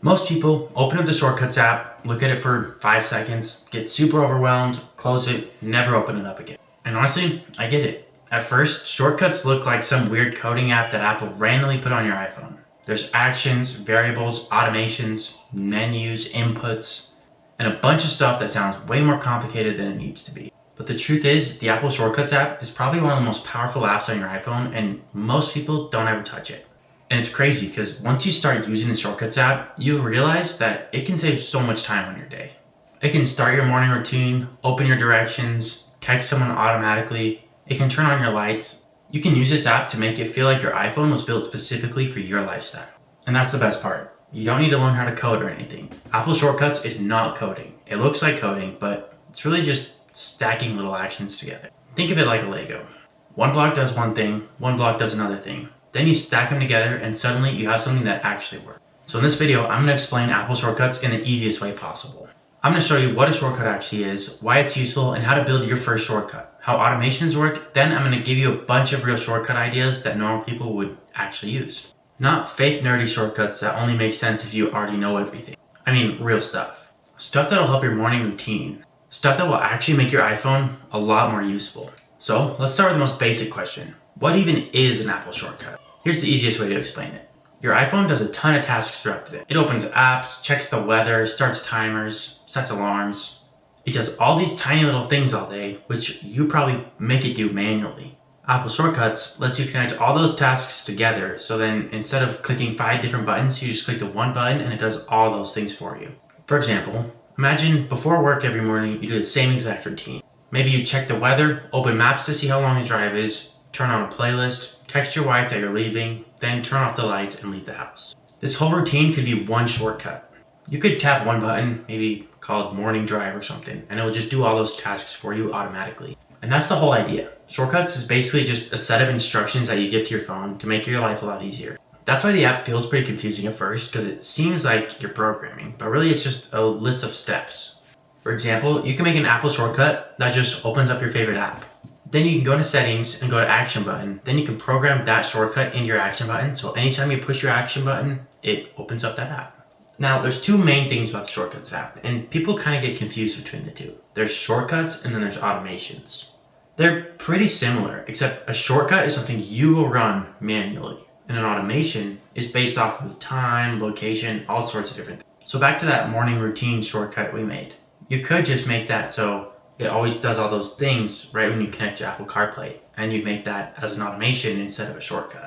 Most people open up the Shortcuts app, look at it for 5 seconds, get super overwhelmed, close it, never open it up again. And honestly, I get it. At first, Shortcuts look like some weird coding app that Apple randomly put on your iPhone. There's actions, variables, automations, menus, inputs, and a bunch of stuff that sounds way more complicated than it needs to be. But the truth is, the Apple Shortcuts app is probably one of the most powerful apps on your iPhone, and most people don't ever touch it. And it's crazy because once you start using the Shortcuts app, you realize that it can save so much time on your day. It can start your morning routine, open your directions, text someone automatically. It can turn on your lights. You can use this app to make it feel like your iPhone was built specifically for your lifestyle. And that's the best part. You don't need to learn how to code or anything. Apple Shortcuts is not coding. It looks like coding, but it's really just stacking little actions together. Think of it like a Lego. One block does one thing, one block does another thing. Then you stack them together and suddenly you have something that actually works. So in this video, I'm going to explain Apple Shortcuts in the easiest way possible. I'm going to show you what a shortcut actually is, why it's useful, and how to build your first shortcut, how automations work. Then I'm going to give you a bunch of real shortcut ideas that normal people would actually use. Not fake nerdy shortcuts that only make sense if you already know everything. I mean real stuff. Stuff that'll help your morning routine. Stuff that will actually make your iPhone a lot more useful. So let's start with the most basic question. What even is an Apple shortcut? Here's the easiest way to explain it. Your iPhone does a ton of tasks throughout the day. It opens apps, checks the weather, starts timers, sets alarms. It does all these tiny little things all day, which you probably make it do manually. Apple Shortcuts lets you connect all those tasks together, so then instead of clicking 5 different buttons, you just click the one button and it does all those things for you. For example, imagine before work every morning you do the same exact routine. Maybe you check the weather, open maps to see how long the drive is, turn on a playlist, text your wife that you're leaving, then turn off the lights and leave the house. This whole routine could be one shortcut. You could tap one button, maybe called morning drive or something, and it will just do all those tasks for you automatically. And that's the whole idea. Shortcuts is basically just a set of instructions that you give to your phone to make your life a lot easier. That's why the app feels pretty confusing at first, because it seems like you're programming, but really it's just a list of steps. For example, you can make an Apple shortcut that just opens up your favorite app. Then you can go to settings and go to action button. Then you can program that shortcut into your action button. So anytime you push your action button, it opens up that app. Now there's two main things about the Shortcuts app, and people kind of get confused between the two. There's shortcuts and then there's automations. They're pretty similar, except a shortcut is something you will run manually. And an automation is based off of time, location, all sorts of different things. So back to that morning routine shortcut we made. You could just make that so it always does all those things right when you connect to Apple CarPlay, and you'd make that as an automation instead of a shortcut.